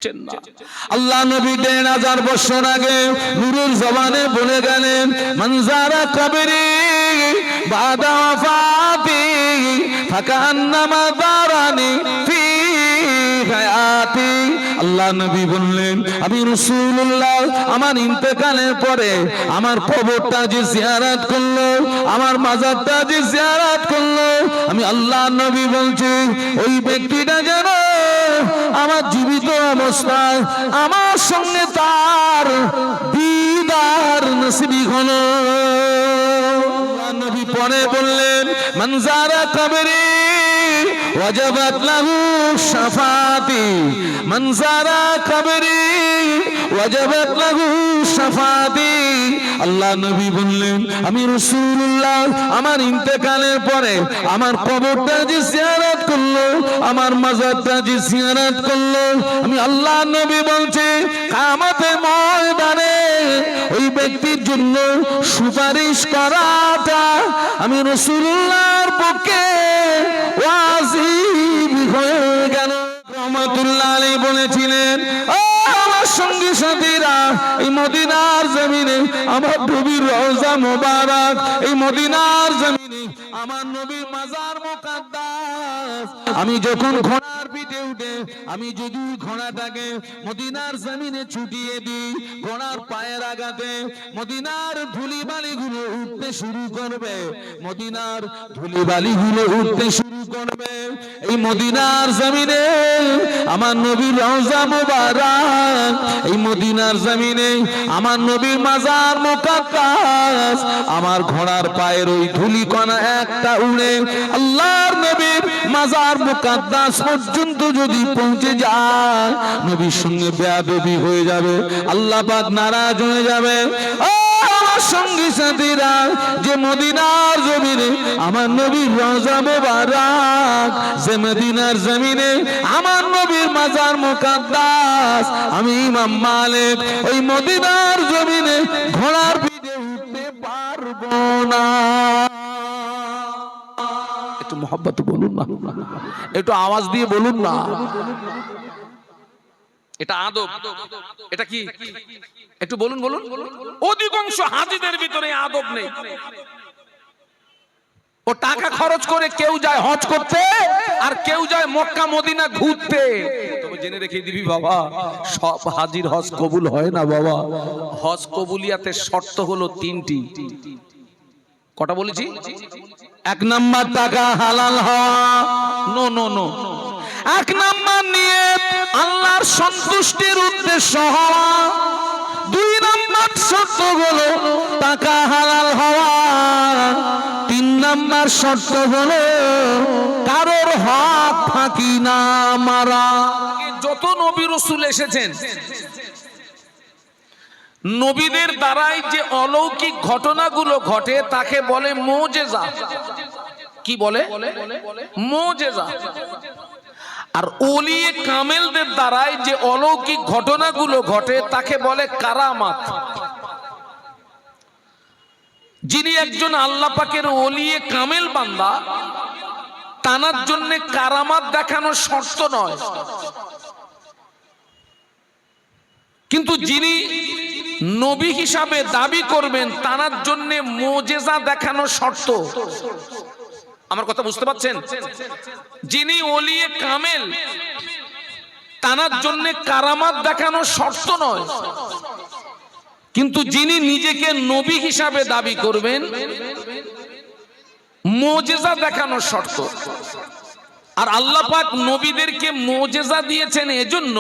আল্লাহ নবী ১৫০০ বছর আগে নূরের জবানে বলে গেলেন, মানজারা কবরি বাদা ওয়াফাতি ফাকান্নামা দারানি ফি হায়াতি। আল্লাহ নবী বললেন, আমি রাসূলুল্লাহ আমার ইন্তেকালের পরে আমার কবরটা যে জিয়ারত করলো, আমার মাজারটা যে জিয়ারত করলো, আমি আল্লাহ নবী বলছি ওই ব্যক্তিটা যেন আমার জীবিত অবস্থায় আমার সঙ্গে তার দিদার নসিব হলো। নবী পরে বললেন, মানজারা কবরি ওয়াজাবাত লাহু শাফাতি, মানজারা কবরি ওয়াজাবাত লাহু শাফাতি। আল্লাহ নবী বললেন, আমি রাসূলুল্লাহ আমার ইন্তেকালের পরে আমার কবরটা যে জিয়ারত করলো, আমার মাজারটা যে জিয়ারত করলো, আমি আল্লাহ নবী বলছি কিয়ামতের ময়দানে ওই ব্যক্তির জন্য সুপারিশ করাটা আমি রাসূলুল্লাহর পক্ষে ওয়াজিব হয়ে গেল। রহমাতুল্লাহ আলাইহি বলেছিলেন, ও আমার সঙ্গী সাথীরা, এই মদিনার জমিনে আমার নবীর রওজা মোবারক, এই মদিনার জমিনে আমার নবীর মাজার মুকাদ্দাস, আমি যখন ঘোড়ার পিঠে উঠে আমি যদি ঘোড়াটাকে মদিনার জমিনে ছুটিয়ে দিই, ঘোড়ার পায়ের আঘাতে মদিনার ধুলিবালি গুলো উঠতে শুরু করবে, মদিনার ধুলিবালি গুলো উঠতে শুরু করবে। এই মদিনার জমিনে আমার নবীর রওজা মুবারক, এই মদিনার জমিনে আমার নবীর মাজার মুকাদ্দাস, আমার ঘোড়ার পায়ের ওই ধুলিকণা একটা উড়ে আল্লাহর নবীর মাজার মুকাদ্দাস পর্যন্ত যদি পৌঁছে যায়, নবীর সঙ্গে বেয়াদবি হয়ে যাবে, আল্লাহ পাক নারাজ হয়ে যাবে। ও আমার সঙ্গী সাথীরা, যে মদিনার জমিনে আমার নবীর রওজা মুবারক, যে মদিনার জমিনে আমার নবীর মাজার মুকাদ্দাস, আমি ইমাম মালিক ওই মদিনার জমিনে ঘোড়ার পিঠে উঠতে পারবো না। একটু মহব্বত বলুন না, একটু আওয়াজ দিয়ে বলুন না। এটা আদব, এটা কি একটু বলুন বলুন। অধিকাংশ হাজীদের ভিতরে আদব নেই। ও টাকা খরচ করে কেউ যায় হজ করতে আর কেউ যায় মক্কা মদিনা ঘুরতে। তবে জেনে রেখে দিবি বাবা, সব হাজির হজ কবুল হয় না বাবা। হজ কবুলিয়াতের শর্ত হলো 3টি। কটা বলেছি? 1 নাম্বার টাকা হালাল হওয়া, নো নো নো। 1 নাম্বার নিয়ত আল্লাহর সন্তুষ্টির উদ্দেশ্য হওয়া। 2 নাম্বার শর্ত হলো টাকা হালাল হওয়া। 3 নাম্বার শর্ত হলো কারোর হক ফাঁকি না মারা। যত নবী রাসূল এসেছেন, নবীদের দ্বারাই যে অলৌকিক ঘটনাগুলো ঘটে তাকে বলে মুজিজা। কি বলে? মুজিজা। আর ওলিয়ে কামেলদের দ্বারাই যে অলৌকিক ঘটনাগুলো ঘটে তাকে বলে কারামাত। যিনি একজন আল্লাহ পাকের ওলিয়ে কামেল বান্দা, তানার জন্য কারামাত দেখানো শর্ত নয়, কিন্তু যিনি নবী হিসাবে দাবি করবেন তানার জন্য মুজিজা দেখানো শর্ত। আমার কথা বুঝতে পারছেন? যিনি ওলিয়ে কামেল তানার জন্য কারামাত দেখানো শর্ত নয়, কিন্তু যিনি নিজেকে নবী হিসাবে দাবি করবেন মুজিজা দেখানো শর্ত। আর আল্লাহ পাক নবীদেরকে মুজিজা দিয়েছেন এজন্য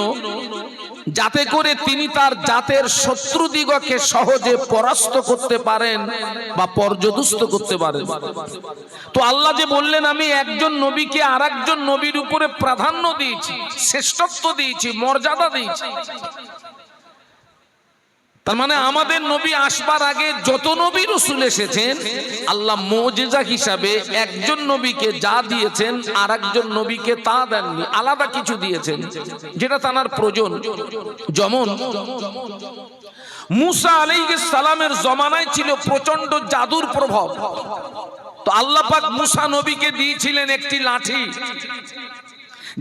যাতে করে তিনি তার জাতের শত্রুদিগকে সহজে পরাস্ত করতে পারেন বা পর্যদস্ত করতে পারেন। তো আল্লাহ যে বললেন আমি একজন নবীকে আরেকজন নবীর উপরে প্রাধান্য দিয়েছি, শ্রেষ্ঠত্ব দিয়েছি, মর্যাদা দিয়েছি, তার মানে আমাদের নবী আসবার আগে যত নবী রাসূল এসেছেন আল্লাহ মুজিজা হিসাবে একজন নবীকে যা দিয়েছেন আরেকজন নবীকে তা দেননি, আলাদা কিছু দিয়েছেন যেটা তার প্রয়োজন। যেমন মুসা আলাইহিস সালামের জমানায় ছিল প্রচন্ড জাদুর প্রভাব, তো আল্লাহ পাক মুসা নবীকে দিয়েছিলেন একটি লাঠি,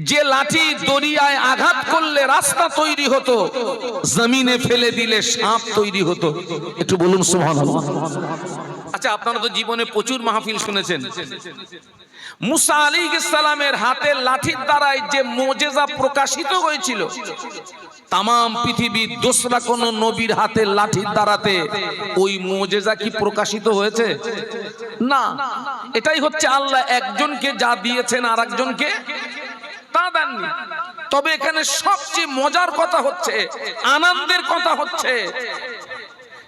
যে লাঠি দরিয়ায় আঘাত করলে রাস্তা তৈরি হতো, জমিনে ফেলে দিলে সাপ তৈরি হতো। একটু বলুন সুবহানাল্লাহ। আচ্ছা, আপনারা তো জীবনে প্রচুর মাহফিল শুনেছেন। মুসা আলাইহিস সালামের হাতে লাঠির দ্বারাই যে মুজিজা প্রকাশিত হয়েছিল, তাম পৃথিবীর দোসরা কোন নবীর হাতে লাঠির দ্বারাতে ওই মুজিজা কি প্রকাশিত হয়েছে? না। এটাই হচ্ছে আল্লাহ একজনকে যা দিয়েছেন আর একজনকে তা দেননি। তবে এখানে সবচেয়ে মজার কথা হচ্ছে, আনন্দের কথা হচ্ছে,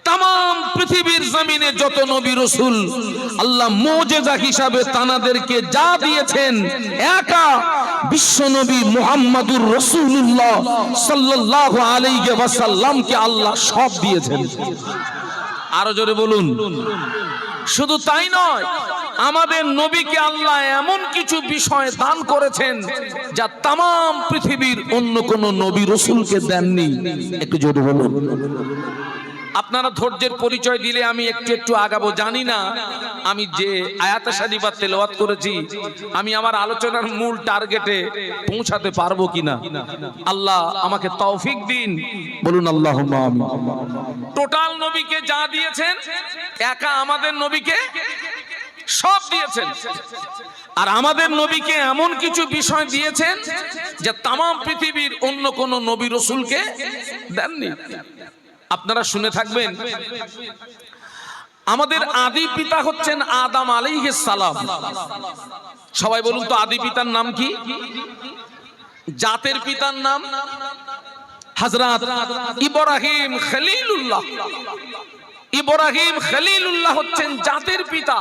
তাম পৃথিবীর জমিনে যত নবী রাসূল আল্লাহ মুজিজা হিসাবে তানাদেরকে যা দিয়েছেন, একা বিশ্ব নবী মুহাম্মদুর রাসূলুল্লাহ সাল্লাল্লাহু আলাইহি ওয়াসাল্লামকে আল্লাহ সব দিয়েছেন। আরো জোরে বলুন। শুধু তাই নয়, আমাদের নবীকে আল্লাহ এমন কিছু বিষয় দান করেছেন যা তাম পৃথিবীর অন্য কোন নবী রাসূলকে দেননি। একটু জোরে বলুন। আপনারা ধৈর্যের পরিচয় দিলে আমি একটু একটু আগাবো। জানি না আমি যে আয়াতে শরীফা তেলাওয়াত করেছি আমি আমার আলোচনার মূল টার্গেটে পৌঁছাতে পারবো কিনা। আল্লাহ আমাকে তৌফিক দিন, বলুন আল্লাহুম্মা আমিন। টোটাল নবীকে যা দিয়েছেন, একা আমাদের নবীকে সব দিয়েছেন। আর আমাদের নবীকে এমন কিছু বিষয় দিয়েছেন যা তাম পৃথিবীর অন্য কোন নবী রাসূলকে দেননি। আপনারা শুনে থাকবেন, আমাদের আদি পিতা হচ্ছেন আদম আলাইহিস সালাম। সবাই বলুন তো আদি পিতার নাম কি? জাতের পিতার নাম হযরত ইব্রাহিম খলিলুল্লাহ। ইব্রাহিম খলিলুল্লাহ হচ্ছেন জাতের পিতা,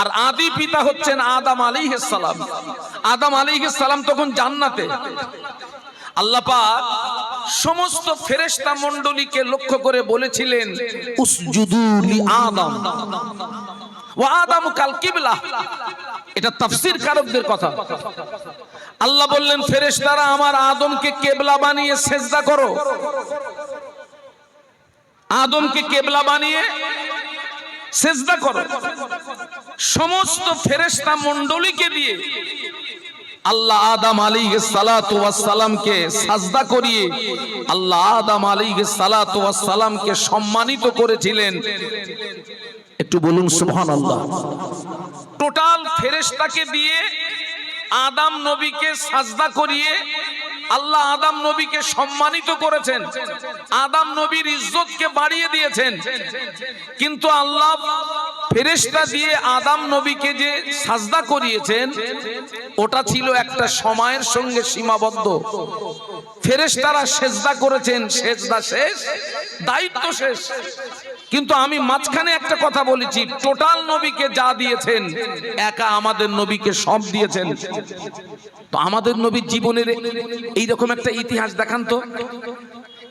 আর আদি পিতা হচ্ছেন আদম আলাইহিস সালাম। আদম আলাইহিস সালাম তখন জান্নাতে। আল্লাহ পাক সমস্ত ফেরেশতা মণ্ডলীকে লক্ষ্য করে বলেছিলেন, উসজুদু লি আদম ওয়া আদামু কাল কিবলা। এটা তাফসীর কারকদের কথা। আল্লাহ বললেন, ফেরেশতারা আমার আদমকে কিবলা বানিয়ে সিজদা করো। আদমকে কিবলা বানিয়ে সিজদা করো। সমস্ত ফেরেশতা মণ্ডলীকে দিয়ে আল্লাহ আদম আলাইহিস সালাতু ওয়াস সালামকে সাজদা করিয়ে আল্লাহ আদম আলাইহিস সালাতু ওয়াস সালামকে সম্মানিত করেছিলেন। একটু বলুন সুবহানাল্লাহ। টোটাল ফেরেশতাকে দিয়ে আদম নবীকে সাজদা করিয়ে আল্লাহ আদম নবীকে সম্মানিত করেছেন, আদম নবীর ইজ্জতকে বাড়িয়ে দিয়েছেন। কিন্তু আল্লাহ ফেরেশতা দিয়ে আদম নবীকে যে সাজদা করিয়েছেন, ওটা ছিল একটা সময়ের সঙ্গে সীমাবদ্ধ। ফেরেশতারা সেজদা করেছেন, সেজদা শেষ, দায়িত্ব শেষ। কিন্তু আমি মাঝখানে একটা কথা বলেছি, টোটাল নবীকে যা দিয়েছেন, একা আমাদের নবীকে সব দিয়েছেন। তো আমাদের নবীর জীবনের এইরকম একটা ইতিহাস দেখান তো।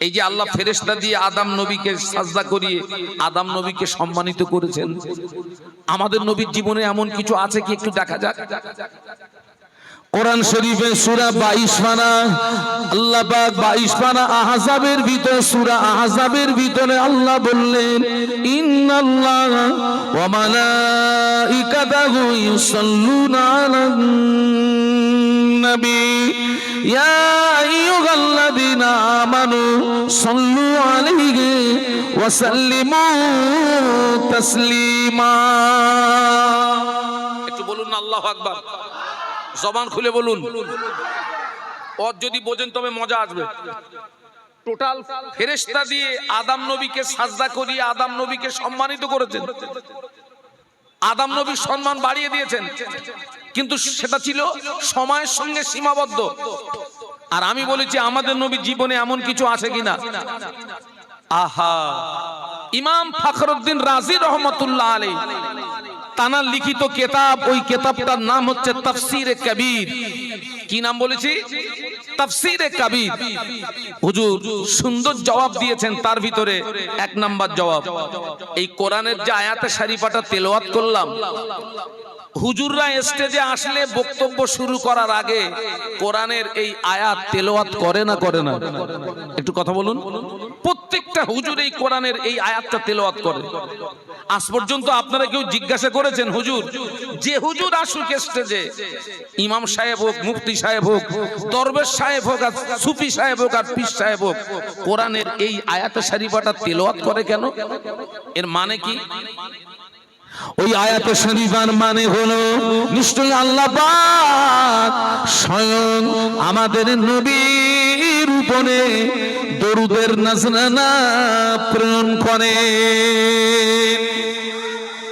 এই যে আল্লাহ ফেরেশতা দিয়ে আদম নবীকে সাজদা করিয়ে আদম নবীকে সম্মানিত করেছেন, আমাদের নবীর জীবনে এমন কিছু আছে কি একটু দেখা যাক। কোরআন শরীফে সূরা 22 পারা, আল্লাহ পাক 22 পারা আহজাবের ভিতরে, সূরা আহজাবের ভিতরে আল্লাহ বললেন, ইন্নাল্লাহা ওয়া মালাইকাতাহু ইউসাল্লুনা আলান নবী ইয়া আইয়ুহাল্লাযীনা আমানু সাল্লু আলাইহি ওয়া সাল্লিমু তাসলিমা। একটু বলুন আল্লাহু আকবার। জবান খুলে বলুন। ওর যদি বোঝেন তবে মজা আসবে। টোটাল ফেরেশতা দিয়ে আদম নবীকে সাজদা করিয়ে আদম নবীকে সম্মানিত করেছেন, আদম নবীর সম্মান বাড়িয়ে দিয়েছেন। কিন্তু সেটা ছিল সময়ের সঙ্গে সীমাবদ্ধ। আর আমি বলেছি আমাদের নবীর জীবনে এমন কিছু আছে কিনা। আহা, ইমাম ফখরুদ্দিন রাজি রহমাতুল্লাহ আলাইহি তানার লিখিত কিতাব, ওই কিতাবটার নাম হচ্ছে তাফসীরে কবির। কি নাম বলেছি? তাফসীরে কবির। হুজুর সুন্দর জবাব দিয়েছেন। তার ভিতরে এক নাম্বার জবাব, এই কোরআনের যে আয়াতে শরীফাটা তেলাওয়াত করলাম, হুজুররা স্টেজে আসলে বক্তব্য শুরু করার আগে কোরআনের এই আয়াত তেলাওয়াত করে না করে না? একটু কথা বলুন। প্রত্যেকটা হুজুর এই কোরআনের এই আয়াতটা তেলাওয়াত করে। আজ পর্যন্ত আপনারা কেউ জিজ্ঞাসা করেছেন হুজুর, যে হুজুর আসুক স্টেজে, ইমাম সাহেব হোক, মুফতি সাহেব হোক, দরবেশ সাহেব হোক, আর সুফি সাহেব হোক, আর পীর সাহেব হোক, কোরআনের এই আয়াত শরীফাটা তেলাওয়াত করে কেন? এর মানে কি? ওই আয়াত শরীফার মানে হলো নিশ্চয়ই আল্লাহ পাক স্বয়ং আমাদের নবীর উপরে দরুদের নজরানা প্রেরণ করে।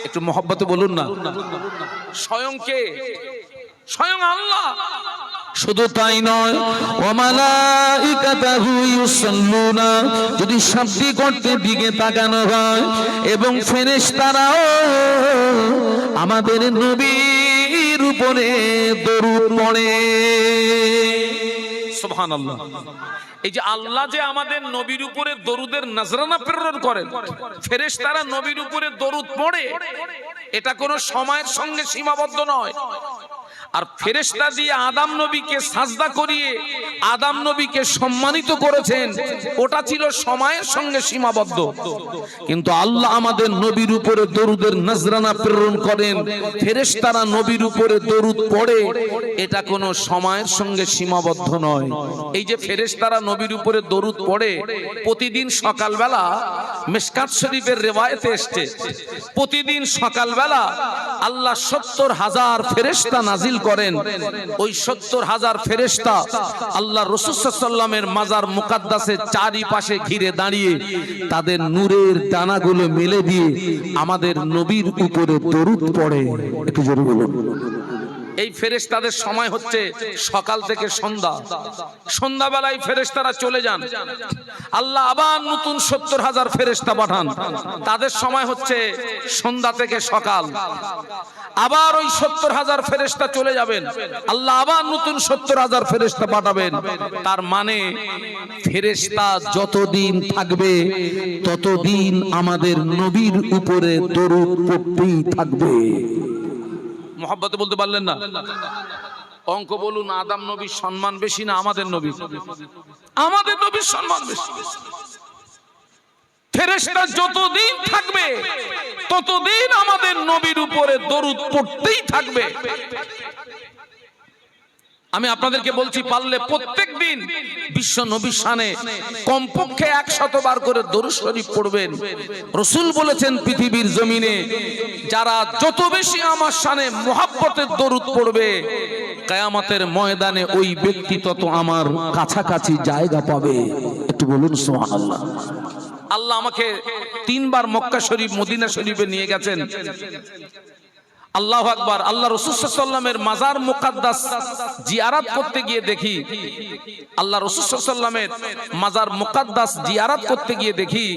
একটু মহব্বতে বলুন না। স্বয়ং কে? স্বয়ং আল্লাহ। শুধু তাই নয়, ওয়া মালাইকাতুহু ইউসাল্লুনা, যদি শাব্দিক অর্থের দিকে তাকানো হয়, এবং ফেরেশতারাও আমাদের নবীর উপরে দরুদ পড়ে। সুবহানাল্লাহ। এই যে আল্লাহ যে আমাদের নবীর উপরে দরুদের নজরানা প্রেরণ করেন, ফেরেশতারা নবীর উপরে দরুদ পড়ে, এটা কোনো সময়ের সঙ্গে সীমাবদ্ধ নয়। আর ফেরেশতা দিয়ে আদম নবীকে সাজদা করিয়ে আদম নবীকে সম্মানিত করেছেন, ওটা ছিল সময়ের সঙ্গে সীমাবদ্ধ। কিন্তু আল্লাহ আমাদের নবীর উপরে দরুদের নজরানা প্রেরণ করেন, ফেরেশতারা নবীর উপরে দরুদ পড়ে, এটা কোনো সময়ের সঙ্গে সীমাবদ্ধ নয়। এই যে ফেরেশতারা নবীর উপরে দরুদ পড়ে, প্রতিদিন সকালবেলা মিশকাত শরীফের রিওয়ায়েতে এসেছে, প্রতিদিন সকালবেলা আল্লাহ ৭০,০০০ ফেরেশতা নাজিল করেন। ওই ৭০,০০০ ফেরেশতা আল্লাহ রাসূল সাল্লাল্লাহু আলাইহি ওয়াসাল্লামের মাজার মুকাদ্দাসের চারিপাশে ঘিরে দাঁড়িয়ে তাদের নূরের দানাগুলো মেলে দিয়ে আমাদের নবীর উপরে দরুদ পড়ে। একটু জোরে বলুন। এই ফেরেশতাদের সময় হচ্ছে সকাল থেকে সন্ধ্যা। সন্ধ্যাবেলায় ফেরেশতারা চলে যান, আল্লাহ আবার নতুন ৭০,০০০ ফেরেশতা পাঠান, তাদের সময় হচ্ছে সন্ধ্যা থেকে সকাল। আবার ওই ৭০,০০০ ফেরেশতা চলে যাবেন, আল্লাহ আবার নতুন ৭০,০০০ ফেরেশতা পাঠাবেন। তার মানে ফেরেশতা যতদিন থাকবে ততদিন আমাদের নবীর উপরে দরুদ পড়তেই থাকবে। মহব্বতে বলতে পারলেন না? অঙ্ক বলুন, আদম নবীর সম্মান বেশি না আমাদের নবীর? আমাদের নবীর সম্মান বেশি। ফেরেশতা যতদিন থাকবে ততদিন আমাদের নবীর উপরে দরুদ পড়তেই থাকবে। আমি আপনাদেরকে বলছি, পারলে প্রত্যেক দিন বিশ্ব নবীর শানে কমপক্ষে ১০০ বার করে দরুদ শরীফ পড়বেন। রাসূল বলেছেন, পৃথিবীর জমিনে যারা যত বেশি আমার শানে মুহাব্বতের দরুদ পড়বে, কিয়ামতের ময়দানে ওই ব্যক্তি তত আমার কাছাকাছি জায়গা পাবে। একটু বলুন সুবহানাল্লাহ। আল্লাহ আমাকে ৩ বার মক্কা শরীফ, মদিনা শরীফে নিয়ে গেছেন। আল্লাহু আকবার। আল্লাহ রাসূল সাল্লাল্লাহু আলাইহি ওয়াসাল্লামের মাজার মুকাদ্দাস জিয়ারত করতে গিয়ে দেখি, আল্লাহ রাসূল সাল্লাল্লাহু আলাইহি ওয়াসাল্লামের মাজার মুকাদ্দাস জিয়ারত করতে গিয়ে দেখি,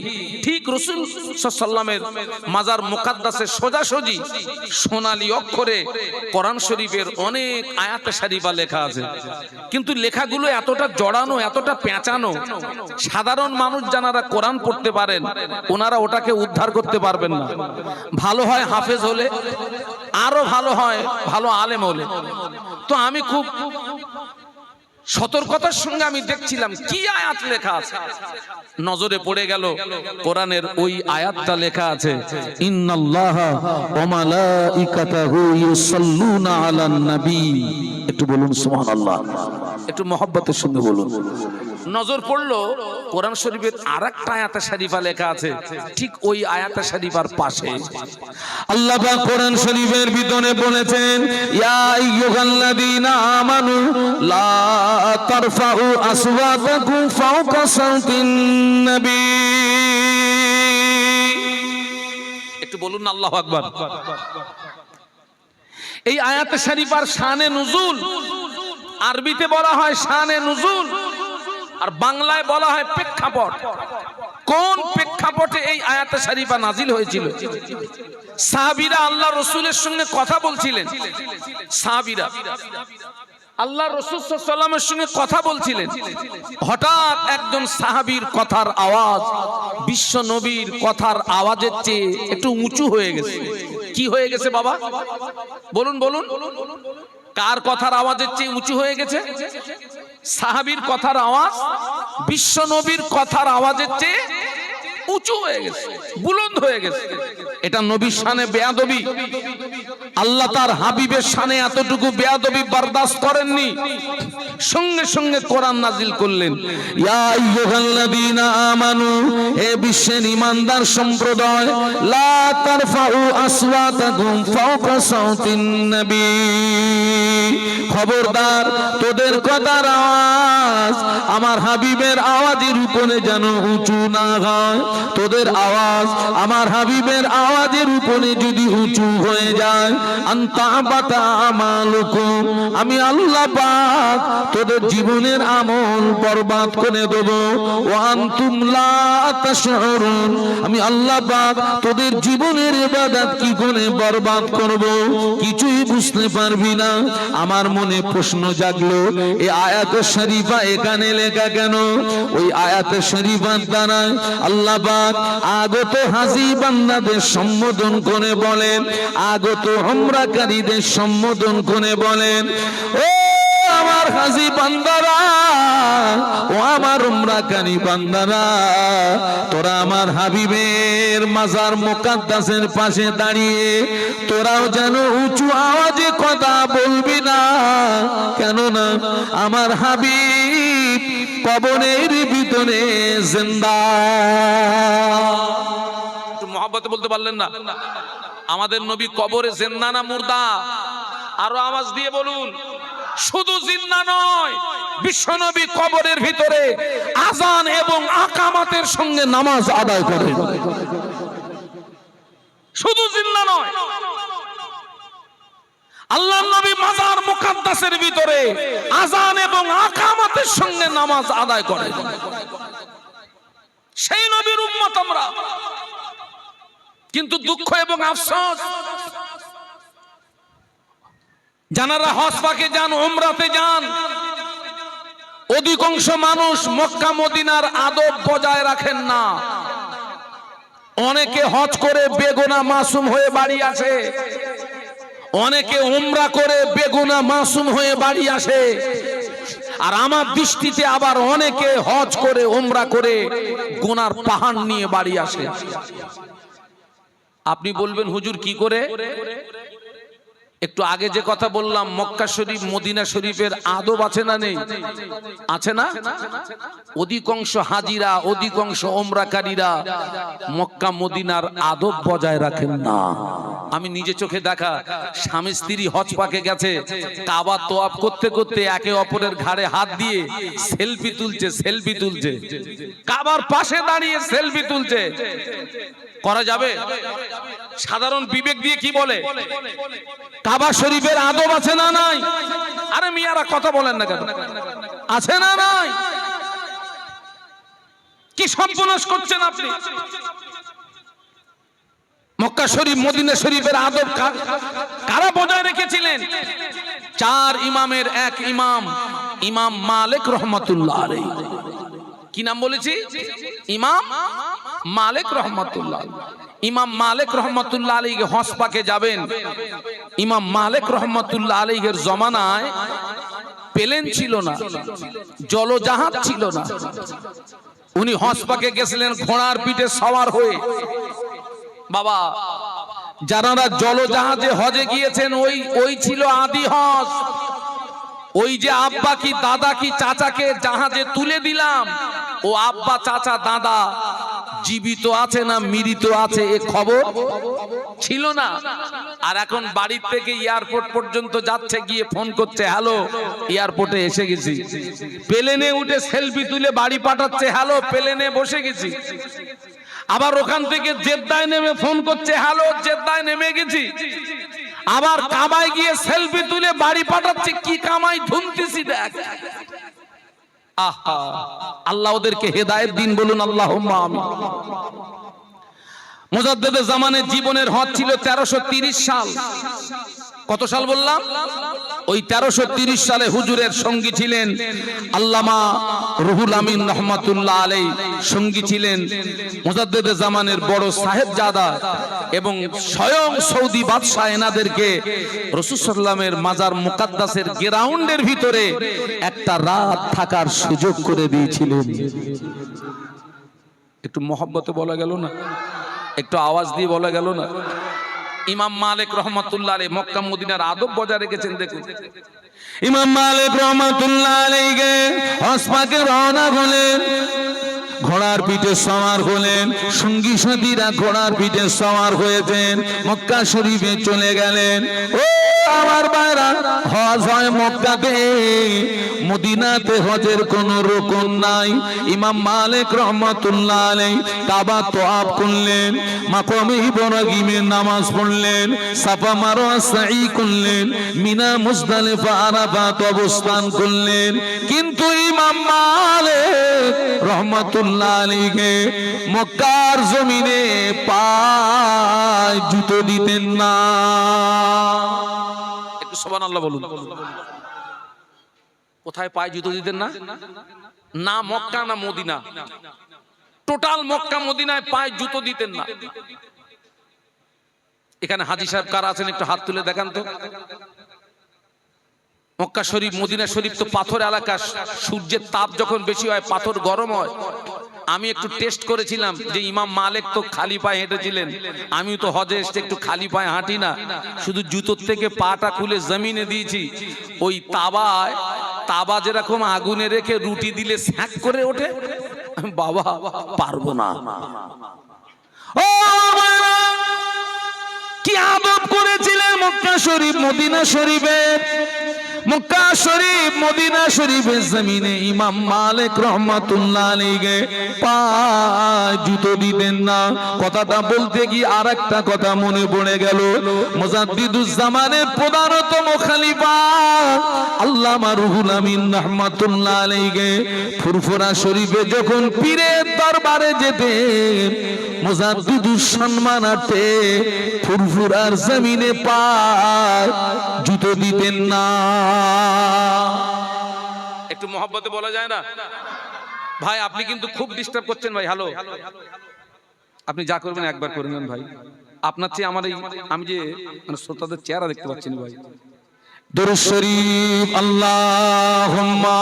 ঠিক রাসূল সাল্লাল্লাহু আলাইহি ওয়াসাল্লামের মাজার মুকাদ্দাসের সোজাসুজি সোনালী অক্ষরে কোরআন শরীফের অনেক আয়াত শরীফা লেখা আছে। কিন্তু লেখাগুলো এতটা জড়ানো, এতটা পেঁচানো, সাধারণ মানুষ যারা কোরআন পড়তে পারেন ওনারা ওটাকে উদ্ধার করতে পারবেন না। ভালো হয় হাফেজ হলে, আরো ভালো হয় ভালো আলেম হলে। তো আমি খুব সতর্কতার সঙ্গে আমি দেখছিলাম কি আয়াত লেখা আছে। নজরে পড়ে গেল কোরআনের ওই আয়াতটা লেখা আছে, ইন্নাল্লাহা ওয়া মালাইকাতুহু ইউসাল্লুনা আলান নবী। একটু বলুন সুবহানাল্লাহ। একটু মহব্বতের সঙ্গে বলুন। নজর পড়লো কোরআন শরীফের আরেকটা আয়াত শরীফা লেখা আছে, ঠিক ওই আয়াত শরীফার পাশে আল্লাহ পাক কোরআন শরীফের ভিতরে বলেছেন, ইয়া আইয়ুহাল্লাযীনা আমানু লা তারফাউ আসওয়াতাকুম ফাওকা সাওতিন নবী। একটু বলুন না আল্লাহু আকবার। এই আয়াত শরীফার শানে নুজুল, আরবিতে বলা হয় শানে নুজুল, আর বাংলায় বলা হয় প্রেক্ষাপট। কোন প্রেক্ষাপটে এই আয়াত শরীফা নাজিল হয়েছিল? সাহাবীরা আল্লাহ রাসূলের সঙ্গে কথা বলছিলেন, সাহাবীরা আল্লাহ রাসূল সাল্লাল্লাহু আলাইহি ওয়াসাল্লামের সঙ্গে কথা বলছিলেন। হঠাৎ একজন সাহাবীর কথার আওয়াজ বিশ্ব নবীর কথার আওয়াজের চেয়ে একটু উঁচু হয়ে গেছে। কি হয়ে গেছে বাবা? বলুন বলুন, কার কথার আওয়াজের চেয়ে উঁচু হয়ে গেছে? সাহাবীর কথার আওয়াজ বিশ্ব নবীর কথার আওয়াজের চেয়ে উঁচু হয়ে গেছে, বুলন্দ হয়ে গেছে। এটা নবীর শানে বেয়াদবি। আল্লাহ তার হাবিবের শানে এতটুকু বেয়াদবি বরদাস্ত করেননি, সঙ্গে সঙ্গে কোরআন নাজিল করলেন, ইয়া আইয়ুহাল্লাযীনা আমানু, হে বিশ্বের ঈমানদার সম্প্রদায়, লা তারফাউ আসওয়াতাকুম ফাওকা সাওতিন নবী, খবরদার তোদের কথার আওয়াজ আমার হাবিবের আওয়াজের উপরে যেন উঁচু না হয়। তোদের আওয়াজ আমার হাবিবের আওয়াজের উপরে যদি উঁচু হয়ে যায়, আনতাবাতা আমালুকুম, আমি আল্লাহ পাক তোদের জীবনের আমল বরবাদ করে দেব। ওয়া আনতুম লা তাশউরুন, আমি আল্লাহ পাক তোদের জীবনের ইবাদত কি করে বরবাদ করব কিছুই বুঝতে পারবি না। আমার মনে প্রশ্ন জাগলো, এই আয়াতে শরীফা এখানে লেখা কেন? ওই আয়াতে শরীফার দ্বারা আল্লাহ পাক আগত হাজী বান্দাদের সম্বোধন করে বলেন, আগত উমরাকারীদের সম্বোধন করে বলেন, ও আমার হাজী বান্দারা, ও আমার উমরাকারী বান্দারা, তোরা আমার হাবিবের মাজার মুকাদ্দাসের পাশে দাঁড়িয়ে তোরাও যেন উঁচু আওয়াজে কথা বলবি না, কেননা আমার হাবিব কবরের ভিতরে জিন্দা। একটু মহব্বতে বলতে পারলেন না? আমাদের নবী কবরে জিন্দা না মুর্দা? আরো আওয়াজ দিয়ে বলুন। শুধু জিন্দা নয়, বিশ্ব নবী কবরের ভিতরে আযান এবং আকামাতের সঙ্গে নামাজ আদায় করে। শুধু জিন্দা নয়, আল্লাহর নবী মাজার মুকাদ্দাসের ভিতরে আযান এবং আকামাতের সঙ্গে নামাজ আদায় করে। সেই নবীর উম্মত আমরা। কিন্তু দুঃখ এবং আফসোস, যারা হজ পাকে যান, উমরাতে যান, অধিকাংশ মানুষ মক্কা মদিনার আদব বজায় রাখেন না। অনেকে হজ করে বেগুনা মাসুম হয়ে বাড়ি আসে, অনেকে উমরা করে বেগুনা মাসুম হয়ে বাড়ি আসে, আর আমার দৃষ্টিতে আবার অনেকে হজ করে উমরা করে গুনার পাহাড় নিয়ে বাড়ি আসে। আপনি বলবেন হুজুর কি করে? একটু আগে যে কথা বললাম, মক্কা শরীফ মদিনা শরীফের আদব আছে না নেই? আছে না? অধিকাংশ হাজিরা, অধিকাংশ ওমরাকারীরা মক্কা মদিনার আদব বজায় রাখেন না। আমি নিজে চোখে দেখা, স্বামী স্ত্রী হজ পাকে গেছে, কাবা তোয়াফ করতে করতে একে অপরের ঘাড়ে হাত দিয়ে সেলফি তুলছে, সেলফি তুলছে, কাবার পাশে দাঁড়িয়ে সেলফি তুলছে। করা যাবে? সাধারণ বিবেক দিয়ে কি বলে? কাবা শরীফের আদব আছে না নাই? আরে মিয়ারা কথা বলেন না কেন? আছে না নাই? কি সর্বনাশ করছেন আপনি? মক্কা শরীফ মদিনা শরীফের আদব কারা বজায় রেখেছিলেন? চার ইমামের এক ইমাম, ইমাম মালিক রহমাতুল্লাহ আলাইহি। কি নাম বলেছি? ইমাম মালিক রহমাতুল্লাহ। ইমাম মালিক রহমাতুল্লাহ আলাইহি হজ পাকে যাবেন। ইমাম মালিক রহমাতুল্লাহ আলাইহির জমানায় প্লেন ছিল না, জলজাহাজ ছিল না। উনি হজ পাকে গেছিলেন ঘোড়ার পিঠে সওয়ার হয়ে। বাবা, যারা জলজাহাজে হজে গিয়েছেন, ওই ছিল আদি হজ। ওই যে আব্বা কি দাদা কি চাচাকে জাহাজে তুলে দিলাম, ও আব্বা চাচা দাদা জীবিত আছে না মৃত আছে এ খবর ছিল না। আর এখন বাড়ির থেকে এয়ারপোর্ট পর্যন্ত যাচ্ছে, গিয়ে ফোন করছে, হ্যালো এয়ারপোর্টে এসে গেছি। প্লেনে উঠে সেলফি তুলে বাড়ি পাঠাচ্ছে, হ্যালো প্লেনে বসে গেছি। আবার ওখান থেকে জেদ্দায় নেমে ফোন করছে, হ্যালো জেদ্দায় নেমে গেছি। আবার কাবায় গিয়ে সেলফি তুলে বাড়ি পাঠাচ্ছে, কি কামাই ধুনতেছি দেখ। আহা, আল্লাহ ওদেরকে হেদায়েত দিন, বলুন আল্লাহুম্মা আমিন। মুজাদ্দেদে জামানের জীবনের হজ ছিল 1330 সাল। কত সাল বললাম? ওই 1330 সালে হুজুরের সঙ্গী ছিলেন আল্লামা রুহুল আমিন রহমাতুল্লাহ আলাইহি, সঙ্গী ছিলেন মুজাদ্দেদে জামানের বড় সাহেবজাদা, এবং স্বয়ং সৌদি বাদশাহ এনাদেরকে রাসূল সাল্লামের মাজার মুকাদ্দাসের গ্রাউন্ডের ভিতরে একটা রাত থাকার সুযোগ করে দিয়েছিলেন। একটু মহব্বতে বলা গেল না, একটু আওয়াজ দিয়ে বলা গেল না। ইমাম মালিক রহমাতুল্লাহ আলাইহি মক্কা মদিনার আদব বজায় রেখেছেন। দেখুন ইমাম মালিক রহমাতুল্লাহ আলাইহি হজ পাকে রওনা হলেন, ঘোড়ার পিঠে সওয়ার হলেন, সঙ্গী সাথীরা ঘোড়ার পিঠে সওয়ার হয়েছেন, মক্কা শরীফে চলে গেলেন। ও আমার ভাইরা, হজ হয় মক্কাতে, মদিনাতে হজের কোন রকম নাই। ইমাম মালিক রহমাতুল্লাহ আলাইহি কাবা তওয়াফ করলেন, মাকামে ইব্রাহিমের নামাজ পড়লেন, সাফা মারওয়া সাই করলেন, মিনা মুজদালিফা আরাফাত অবস্থান করলেন। কিন্তু ইমাম মালিক রহমাতুল্লাহ আলাইহি মক্কার জমিনে পায় জুতো দিতেন না। একটু সুবহানাল্লাহ বলুন। কোথায় পায়ে জুতো দিতেন না? না মক্কা না মদিনা, টোটাল মক্কা মদিনায় পায়ে জুতো দিতেন না। এখানে হাজী সাহেব কারা আছেন একটু হাত তুলে দেখান তো। মক্কা শরীফ মদিনা শরীফ তো পাথর এলাকা, সূর্যের তাপ যখন বেশি হয় পাথর গরম হয়। আমি একটু টেস্ট করেছিলাম যে ইমাম মালিক তো খালি পায়ে হেঁটেছিলেন, আমি তো হজে এসে একটু খালি পায়ে হাঁটি না, শুধু জুতোর থেকে পাটা খুলে জমিনে দিয়েছি। ওই তাবা যেরকম আগুনে রেখে রুটি দিলে স্যাঁক করে ওঠে, বাবা পারবো না। ও বাবা, কি আদব করেছিলেন মক্কা শরীফ মদিনা শরীফে। মক্কা শরীফ মদিনা শরীফের জমিনে ইমাম মালিক রহমাতুল্লাহ আলাইহি পায়ে জুতো দিতেন না। কথাটা বলতে গিয়ে আরেকটা কথা মনে পড়ে গেল। মুজাদ্দিদুজ জামানের প্রধানতম খলিফা আল্লামা রুহুল আমিন রহমাতুল্লাহ আলাইহি ফুরফুরা শরীফে যখন পীরের দরবারে যেতেন, মুজাদ্দিদুস সম্মানার্থে ফুরফুরার জমিনে পায়ে জুতো দিতেন না। একটু মহব্বতে বলা যায় না? ভাই আপনি কিন্তু খুব ডিস্টার্ব করছেন ভাই। হ্যালো, আপনি যা করবেন একবার করে নেন ভাই। আপনার চেয়ে আমার আমি যে মানে শ্রোতাদের চেহারা দেখতে পাচ্ছি না ভাই। দুরূদ শরীফ আল্লাহুম্মা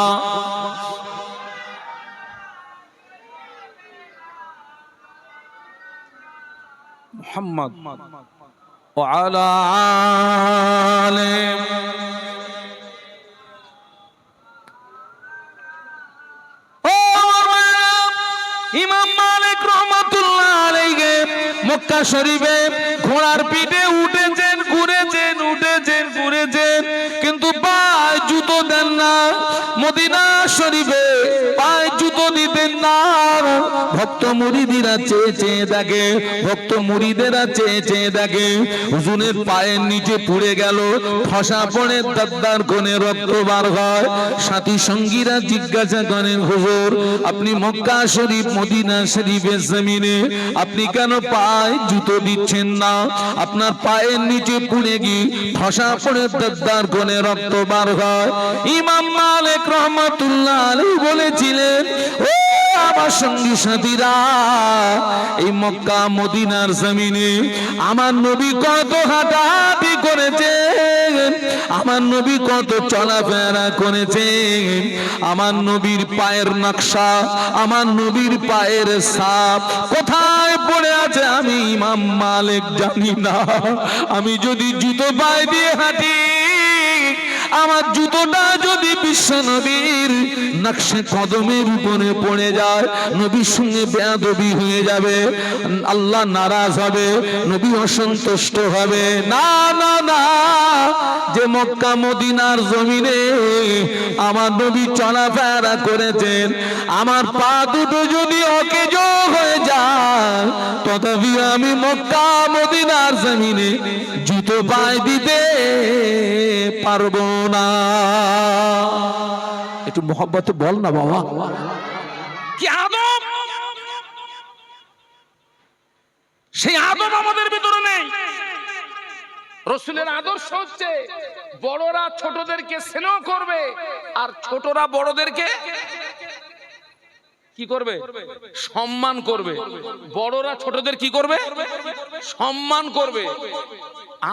মুহাম্মদ ওয়া আলা আলি ইমাম মালিক রহমাতুল্লাহ আলাইহি মক্কা শরীফে ঘোড়ার পিঠে উঠেছেন, ঘুরেছেন, কিন্তু পায়ে জুতো দেন না। মদিনা শরীফে পায়ে জুতো দিতেন না। ভক্ত মুরিদিরা চেয়ে দেখে, ভক্ত মুরিদেরা চেয়ে দেখে হুজুরের পায়ের নিচে পুড়ে গেল, ফসা পড়ে দাদ্দার কোণে রক্ত বার হয়। সাথী সঙ্গীরা জিজ্ঞাসা করেন, হুজুর আপনি মক্কা শরীফ মদিনা শরীফের জমিনে আপনি কেন পায়ে জুতো দিচ্ছেন না? আপনার পায়ের নিচে পুড়ে গিয়ে ফসা পড়ে দাদ্দার কোণে রক্ত বার হয়। ইমাম মালিক রহমাতুল্লাহ আলাইহি বলেছিলেন, ও আমার সঙ্গী সাথীরা, এই মক্কা মদিনার জমিনে আমার নবী কত হাঁটাহাঁটি করেছেন, আমার নবী কত চলাফেরা করেছেন। আমার নবীর পায়ের নকশা, আমার নবীর পায়ের ছাপ কোথায় পড়ে আছে আমি ইমাম মালিক জানি না। আমি যদি জুতো পায়ে দিয়ে হাঁটি, আমার জুতোটা যদি বিশ্ব নবীর নকশে কদমের উপরে পড়ে যায়, নবীর সঙ্গে বেয়াদবি হয়ে যাবে, আল্লাহ নারাজ হবে, নবী অসন্তুষ্ট হবে। না না না, যে মক্কা মদিনার জমিনে আমার নবী চলাফেরা করেছেন, আমার পা দুটো যদি অকেজ হয়ে যায়, তথাপি আমি মক্কা মদিনার জমিনে জুতো পায়ে দিতে পারবো না। একটু মোহাব্বতে বল না বাবা। কি আদব! সেই আদব আমাদের ভিতরে নেই। রসুলের আদর্শ হচ্ছে বড়রা ছোটদেরকে স্নেহ করবে আর ছোটরা বড়দেরকে কি করবে? সম্মান করবে। বড়রা ছোটদের কি করবে? সম্মান করবে।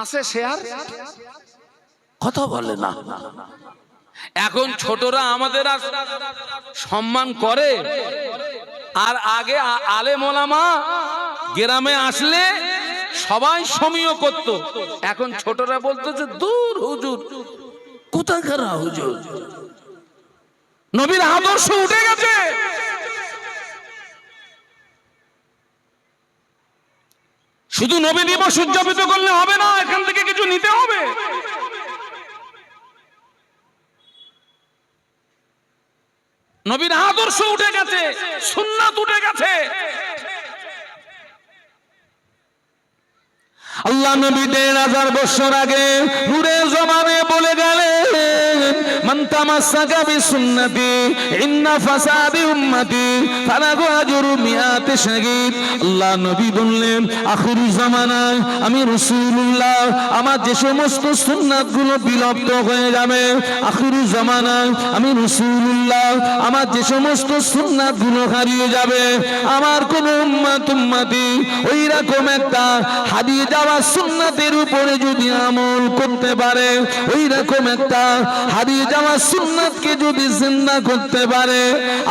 আসে সে আর কথা বলে না। এখন ছোটরা আমাদের আর সম্মান করে, আর আগে আলেম ওলামা গ্রামে আসলে সবাই সমীহ করত। এখন ছোটরা বলতেছে দূর হুজুর, কোথাকার হুজুর? নবীর আদর্শ উঠে গেছে। শুধু নবী দিবস উদযাপিত করলে হবে না, এখান থেকে কিছু নিতে হবে। নবীর আদর্শ উঠে গেছে, সুন্নাত উঠে গেছে। আল্লাহ নবী ১৫০০ বছর আগে নূরের জমানে বলে গেলেন, মান তামাসসাকা বিসুন্নতি ইন্না ফাসাদি উম্মতি ফালাহু আজরু মিআতি শাহীদ। আল্লাহ নবী বললেন, আখিরি জামানায় আমি রাসূলুল্লাহ আমার যে সমস্ত সুন্নাতগুলো বিলুপ্ত হয়ে যাবে, আখিরি জামানায় আমি রাসূলুল্লাহ আমার যে সমস্ত সুন্নাতগুলো হারিয়ে যাবে, আমার কোন উম্মতি ওই রকম একটা হারিয়ে যাওয়া সুন্নাতের উপরে যদি আমল করতে পারে, ওই রকম একটা হারিয়ে যাওয়া সুন্নাতকে যদি জিন্দা করতে পারে,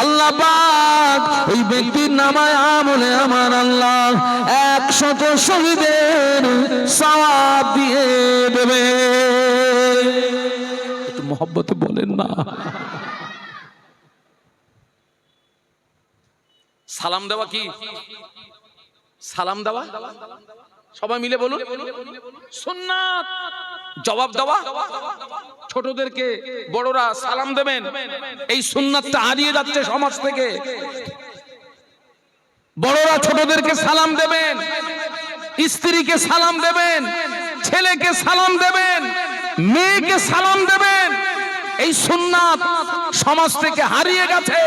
আল্লাহ পাক ওই ব্যক্তির নামায় আমলে আমার আল্লাহ ১০০ শহীদের সওয়াব দিয়ে দেবে। একটু মহব্বতে বলেন না। সালাম দেওয়া কি? সালাম দেওয়া সবাই মিলে বলুন সুন্নাত। জবাব দেওয়া, ছোটদেরকে বড়রা সালাম দেবেন, এই সুন্নাতটা হারিয়ে যাচ্ছে সমাজ থেকে। বড়রা ছোটদেরকে সালাম দেবেন, স্ত্রীকে সালাম দেবেন, ছেলেকে সালাম দেবেন, মেয়েকে সালাম দেবেন। এই সুন্নাত সমাজ থেকে হারিয়ে গেছে।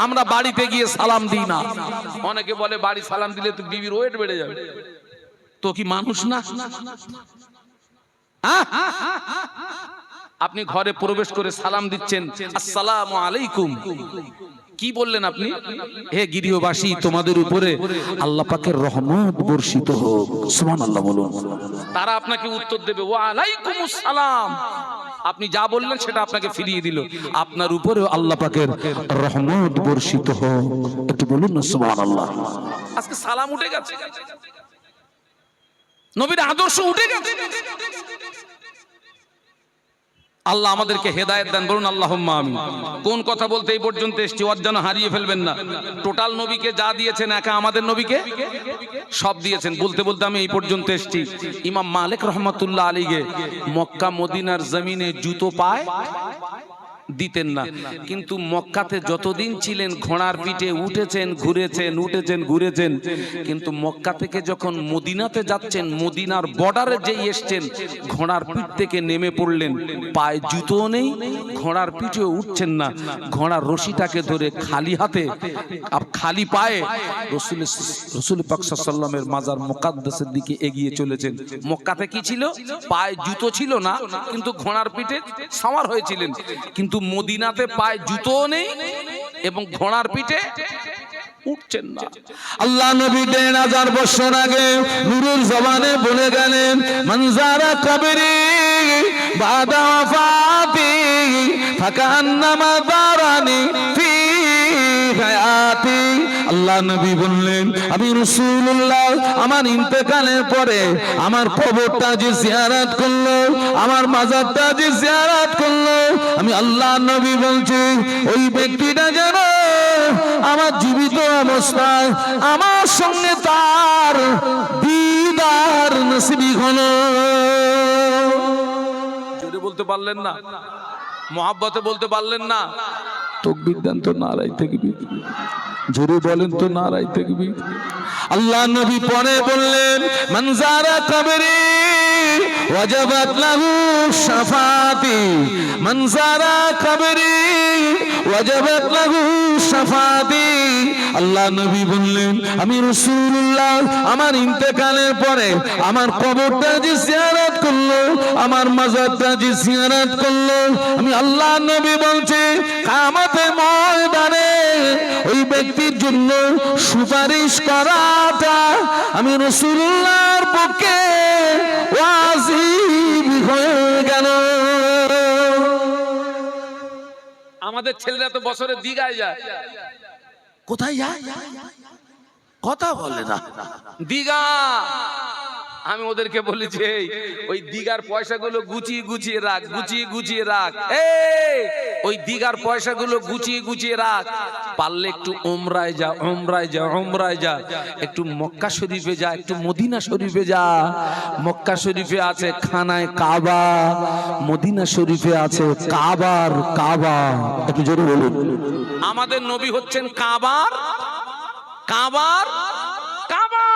আমরা বাড়িতে গিয়ে সালাম দিই না। অনেকে বলে বাড়ি সালাম দিলে তো বিবির ওয়েট বেড়ে যাবে। তো কি মানুষ না? আপনি ঘরে প্রবেশ করে সালাম দিচ্ছেন, আসসালামু আলাইকুম। কি বললেন আপনি? হে গৃহবাসী, তোমাদের উপরে আল্লাহ পাকের রহমত বর্ষিত হোক। সুবহানাল্লাহ বলুন। তারা আপনাকে উত্তর দেবে ওয়া আলাইকুমুস সালাম। আপনি যা বললেন সেটা আপনাকে ফিরিয়ে দিল, আপনার উপরেও আল্লাহ পাকের রহমত বর্ষিত হোক। একটু বলুন না সুবহানাল্লাহ। আজকে সালাম উঠে গেছে, নবীর আদর্শ উঠে গেছে। আল্লাহ আমাদেরকে হেদায়েত দেন, বলুন আল্লাহুম্মা আমিন। কোন কথা বলতে এই পর্যন্ত এসেছি, অজ্ঞান হারিয়ে ফেলবেন না। টোটাল নবীকে যা দিয়েছেন, একা আমাদের নবীকে সব দিয়েছেন। বলতে বলতে আমি এই পর্যন্ত এসেছি। ইমাম মালিক রহমাতুল্লাহ আলাইহি মক্কা মদিনার জমিনে জুতো পায় দিতেন না, কিন্তু মক্কাতে যতদিন ছিলেন ঘোড়ার পিঠে উঠেছেন, ঘুরেছেন, উঠেছেন, ঘুরেছেন। কিন্তু মক্কা থেকে যখন মদিনাতে যাচ্ছেন, মদিনার বর্ডারে যেই এসছেন, ঘোড়ার পিঠ থেকে নেমে পড়লেন, পায়ে জুতোও নেই, ঘোড়ার পিঠেও উঠছেন না। ঘোড়ার রশিটাকে ধরে খালি হাতে আর খালি পায়ে রাসূল পাক সাল্লাল্লাহু আলাইহি ওয়াসাল্লামের মাজার মুকাদ্দাসের দিকে এগিয়ে চলেছেন। মক্কাতে কি ছিল? পায়ে জুতো ছিল না, কিন্তু ঘোড়ার পিঠে সাওয়ার হয়েছিলেন। কিন্তু মদিনাতে পায়ে জুতোও নেই এবং ঘোড়ার পিঠে উঠছেন না। আল্লাহ নবী ১৫০০ বছর আগে নূরের জবানে বলে গেলেন, মানজারা কবরি বাদা ওয়াফাতি ফাকান্নামা দারানি ফি হায়াতি। আল্লাহ নবী বললেন, আমি রাসূলুল্লাহ আমার ইন্তেকালের পরে আমার কবরটা যে জিয়ারত করলো, আমার মাজারটা যে জিয়ারত করলো, আমি আল্লাহ নবী বলছি ওই ব্যক্তিটা যেন আমার জীবিত অবস্থায় আমার সঙ্গে তার দিদার নসিব হলো। জোরে বলতে পারলেন না, মহব্বতে বলতে পারলেন না। তাকবীর দেন তো, নারায়ে তাকবীর। জোরে বলেন তো, নারায়ে তাকবীর। আল্লাহ নবী পরে বললেন, মান যারা কবরি ওয়াজাবাত লাহু শাফাতি, মান যারা কবরি ওয়াজাবাত লাহু শাফাতি। আল্লাহ নবী বললেন আমি রাসূলুল্লাহ আমার ইন্তেকালের পরে আমার কবরটা যে জিয়ারত করলো, আমার মাজারটা যে জিয়ারত করলো, আমি আল্লাহ নবী বলছে কিয়ামতের ময়দানে ওই ব্যক্তির জন্য সুপারিশ করাটা আমি রাসূলুল্লাহর পক্ষে ওয়াজিব হয়ে গেল। আমাদের ছেলেরা তো বছরে দিঘায় যায়। কোথায় যায়? কথা বলে না। দিঘা। আমি ওদেরকে বলেছি ওই দিঘার পয়সাগুলো গুছিয়ে গুছিয়ে রাখ, গুছিয়ে গুছিয়ে রাখ। ওই দিঘার পয়সাগুলো গুছিয়ে গুছিয়ে রাখ। পারলে একটু ওমরায় যা, ওমরায় যা, ওমরায় যা। একটু মক্কা শরীফে যা, একটু মদিনা শরীফে যা। মক্কা শরীফে আছে খানায় কাবা, মদিনা শরীফে আছে কাবার কাবা। একটু জোরে বলুন। আমাদের নবী হচ্ছেন কাবার কাবার কাবা।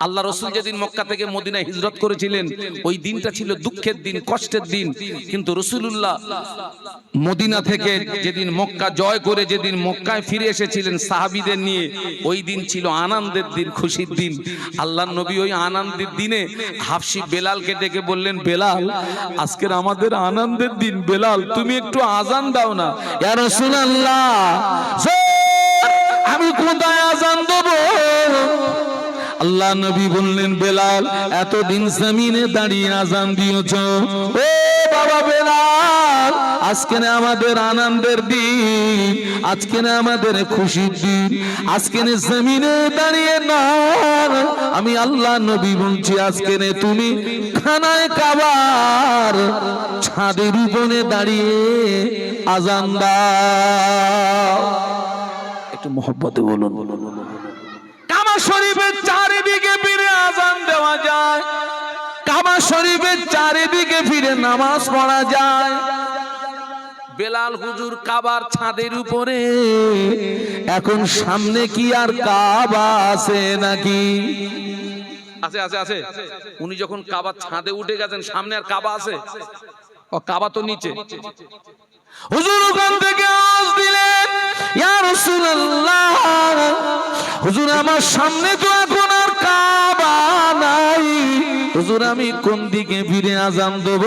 আল্লাহ রসুল যেদিন মক্কা থেকে মদিনায় হিজরত করেছিলেন ওই দিনটা ছিল দুঃখের দিন, কষ্টের দিন। কিন্তু রাসূলুল্লাহ মদিনা থেকে যেদিন মক্কা জয় করে যেদিন মক্কায় ফিরে এসেছিলেন সাহাবীদের নিয়ে, ওই দিন ছিল আনন্দের দিন, খুশির দিন। আল্লাহর নবী ওই আনন্দের দিনে হাফসি বেলালকে ডেকে বললেন, বেলাল আজকের আমাদের আনন্দের দিন, বেলাল তুমি একটু আজান দাও না। ইয়া রাসূলুল্লাহ আমি কোথায় আজান দেব? আল্লাহ নবী বললেন, বেলাল এতদিন জমিনে দাঁড়িয়ে আজান দিয়েছ, ও বাবা বেলাল আজকে না আমাদের আনন্দের দিন, আজকে না আমাদের খুশির দিন, আজকে না জমিনে দাঁড়িয়ে না, আমি আল্লাহ নবী বলছি আজকে না তুমি খানায় কাবার ছাদের উপরে দাঁড়িয়ে আজান দাও। একটু মহব্বতে বলুন। কাবা শরীফের চারিদিকে ফিরে আজান দেওয়া যায়, কাবা শরীফের চারিদিকে ফিরে নামাজ পড়া যায়। বেলাল হুজুর কাবার ছাদের উপরে, এখন সামনে কি আর কাবা আছে নাকি? আছে আছে আছে। উনি যখন কাবার ছাদে উঠে গেছেন সামনে আর কাবা আছে? ও কাবা তো নিচে। হুজুর ওখান থেকে আওয়াজ দিলেন, ইয়া রাসূলুল্লাহ হুজুর আমার সামনে তো এখন আর কাবা নাই, হুজুর আমি কোন দিকে ফিরে আজান দেব?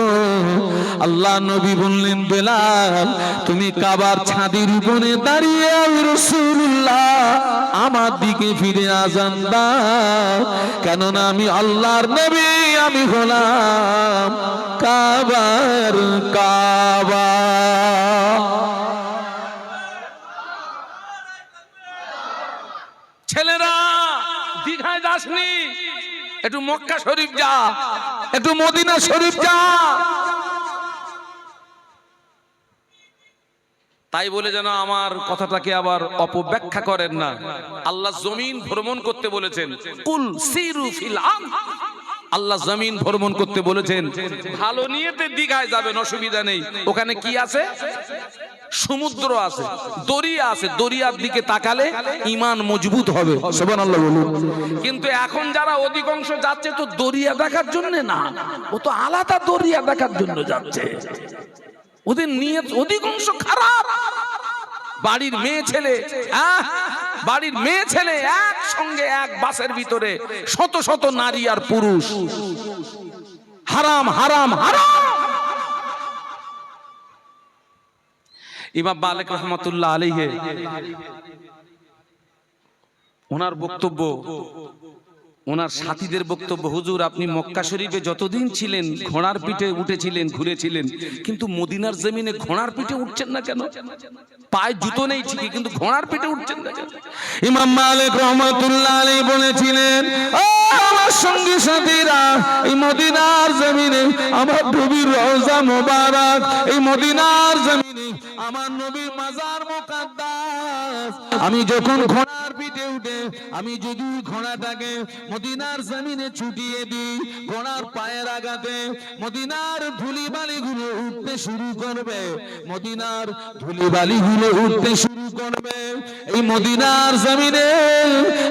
আল্লাহ নবী বললেন, বেলাল তুমি কাবার ছাদের উপরে দাঁড়িয়ে রাসূলুল্লাহ আমার দিকে ফিরে আজান দাও, কেননা আমি আল্লাহর নবী, আমি হলাম কাবার কাবা। ছেলেরা দীঘায় যাসনি, একটু মক্কা শরীফ যা, একটু মদিনা শরীফ যা। তাই বলে যেন আমার কথাটাকে আবার অপব্যাখ্যা করেন না। আল্লাহ জমিন ভ্রমণ করতে বলেছেন, কুল সিরু ফিল আরদ। আল্লাহ জমিন ভ্রমণ করতে বলেছেন। ভালো নিয়েতে দীঘায় যাবেন, অসুবিধা নেই। ওখানে কি আছে? সমুদ্র আছে, দরিয়া আছে। দরিয়ার দিকে তাকালে ঈমান মজবুত হবে। সুবহানাল্লাহ বলুন। কিন্তু এখন যারা অধিকাংশ যাচ্ছে তো দরিয়া দেখার জন্য না, ও তো আলাদা দরিয়া দেখার জন্য যাচ্ছে। ওদের নিয়ত অধিকাংশ খারাপ। বাড়ির মেয়ে ছেলে, বাড়ির মেয়ে ছেলে একসঙ্গে এক বাসের ভিতরে শত শত নারী আর পুরুষ। হারাম হারাম হারাম। ইমাম মালিক রহমাতুল্লাহ আলাইহি ওনার বক্তব্য, ওনার সাথীদের বক্তব্য, হুজুর আপনি মক্কা শরীফে যতদিন ছিলেন ঘোড়ার পিঠে উঠেছিলেন, ঘুরেছিলেন, কিন্তু মদিনার জমিনে ঘোড়ার পিঠে উঠছেন না কেন? পায়ে জুতো নেই ঠিকই, কিন্তু ঘোড়ার পিঠে উঠছেন না কেন? ইমাম মালিক রহমাতুল্লাহ আলাইহি বলেছিলেন, ও আমার সঙ্গী সাথীরা, এই মদিনার জমিনে আমার নবীর রওজা মোবারক, এই মদিনার জমিনে আমার নবীর মাজার মুকাদ্দাস। আমি যখন ঘোড়ার পিঠে উঠে আমি যদি ঘোড়াটাকে মদিনার জমিনে ছুটিয়ে দিই, ঘোড়ার পায়ের আঘাতে মদিনার ধুলিবালি গুলো উঠতে শুরু করবে, মদিনার ধুলিবালি গুলো উঠতে শুরু করবে। এই মদিনার জমিনে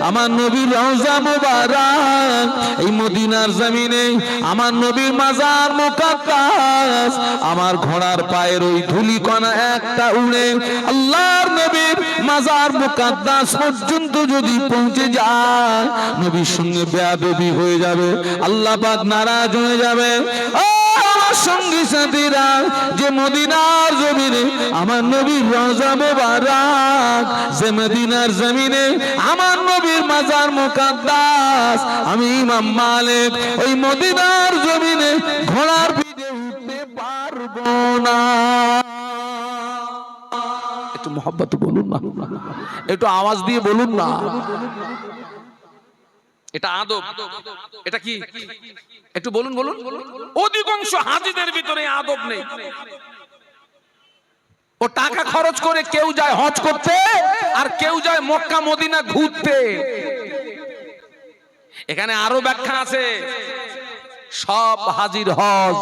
আমার নবীর রওজা মুবারক, এই মদিনার জমিনে আমার নবীর মাজার মুকাদ্দাস, আমার ঘোড়ার পায়ের ওই ধুলি কণা একটা উড়ে আল্লাহর নবীর মাজার মুকাদ্দাস পর্যন্ত যদি পৌঁছে যায়, নবীর সঙ্গে বেয়াদবি হয়ে যাবে, আল্লাহ পাক নারাজ হয়ে যাবে। সঙ্গী সাথীরা, যে মদিনার জমিনে আমার নবীর রওজা মোবারক, যে মদিনার জমিনে আমার নবীর মাজার মুকাদ্দাস, আমি ইমাম মালিক ওই মদিনার জমিনে ঘোড়ার পিঠে উঠতে পারবো না। একটু মোহাব্বত বলুন না, একটু আওয়াজ দিয়ে বলুন না। এটা আদব, এটা কি একটু বলুন বলুন। অধিকাংশ হাজিদের ভিতরে আদব নেই। ও টাকা খরচ করে কেউ যায় হজ করতে, আর কেউ যায় মক্কা মদিনা ঘুরতে। এখানে আরো ব্যাখ্যা আছে। সব হাজির হজ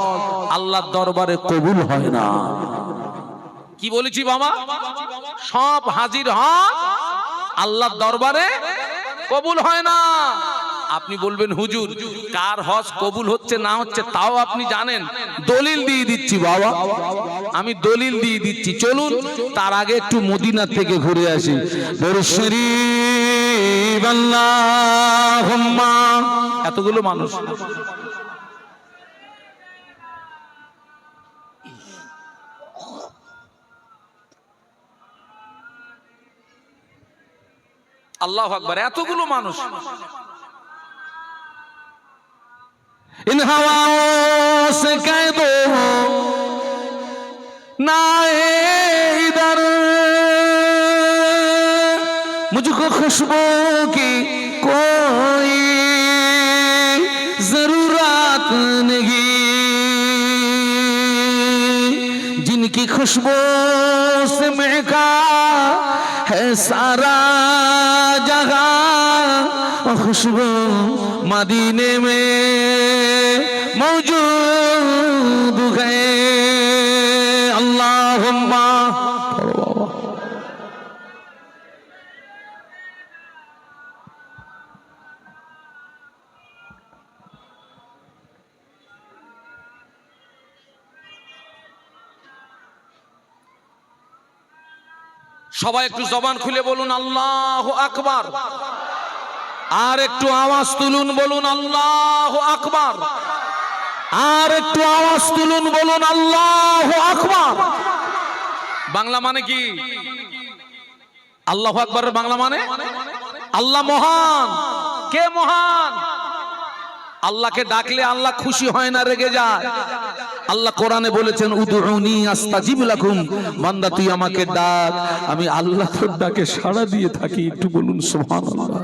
আল্লাহর দরবারে কবুল হয় না। কি বলেছি বাবা? সব হাজির হজ আল্লাহর দরবারে কবুল হয় না। আপনি বলবেন হুজুর কার হজ কবুল হচ্ছে না হচ্ছে তাও আপনি জানেন? দলিল দিয়ে দিচ্ছি বাবা, আমি দলিল দিয়ে দিচ্ছি। চলুন তার আগে একটু মদিনা থেকে ঘুরে আসি। দরুদ শরীফ আল্লাহুম্মা। এতগুলো মানুষ, আল্লাহু আকবার, এতগুলো মানুষ। इन हवाओं से कह दो ना इधर, मुझको खुशबू की कोई जरूरत नहीं, जिनकी खुशबू से महका है सारा जगह, खुशबू मदीने में मौजूद है। अल्लाहुम्मा। সবাই একটু জবান খুলে বলুন আল্লাহু আকবার। আর একটু আওয়াজ তুলুন, বলুন আল্লাহু আকবার। আর একটু আওয়াজ তুলুন, বলুন আল্লাহু আকবার। বাংলা মানে কি? আল্লাহু আকবারের বাংলা মানে আল্লাহ মহান। কে মহান? আল্লাহকে ডাকলে আল্লাহ খুশি হয় না, রেগে যায়। আল্লাহ কোরআনে বলেছেন উদউনি আস্তাজিব লাকুম, বান্দা তুই আমাকে ডাক, আমি আল্লাহ তোর ডাকে সাড়া দিয়ে থাকি। একটু বলুন সুবহানাল্লাহ।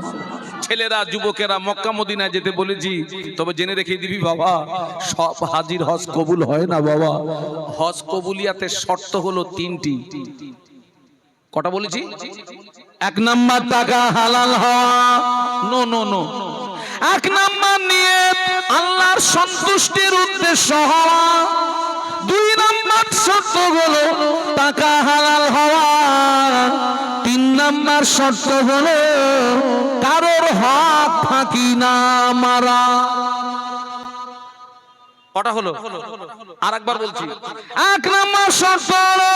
ছেলেরা যুবকেরা মক্কা মদিনায় যেতে বলেছি, তবে জেনে রেখে দিবি বাবা, সব হাজির হজ কবুল হয় না বাবা। হজ কবুলিয়াতের শর্ত হলো তিনটি। কটা বলেছি? এক নাম্বার টাকা হালাল হওয়া, নো নো নো। এক নাম্বার নিয়ত আল্লাহর সন্তুষ্টির উদ্দেশ্য হওয়া, দুই নাম্বার শর্ত হলো টাকা হালাল হওয়া, তিন নাম্বার শর্ত হলো কারোর হক ফাঁকি না মারা। কটা হলো? আর একবার বলছি। এক নাম্বার শর্ত হলো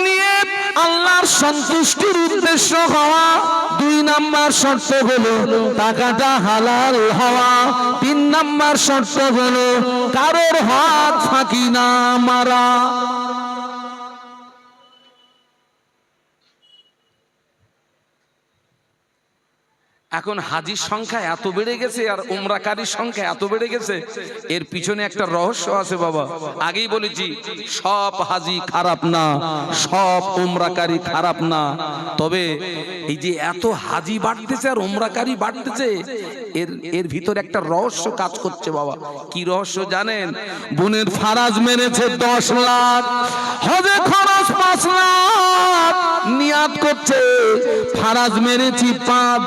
নিয়ত আল্লাহর সন্তুষ্টির উদ্দেশ্য হওয়া, দুই নাম্বার শর্ত হলো টাকাটা হালাল হওয়া, তিন নাম্বার শর্ত হলো কারোর হক ফাঁকি না মারা। এখন হাজির সংখ্যা এত বেড়ে গেছে আর উমরাকারীর সংখ্যা এত বেড়ে গেছে, এর পিছনে একটা রহস্য আছে বাবা। আগেই বলেছি সব হাজি খারাপ না, সব উমরাকারী খারাপ না, তবে এই যে এত হাজি বাড়তেছে আর উমরাকারী বাড়তেছে, এর ভিতরে একটা রহস্য কাজ করছে বাবা। কি রহস্য জানেন? বোনের ফারাজ মেরেছে 10 লাখ, হজে খরচ 5 লাখ, নিয়াত করছে ফারাজ মেরেছি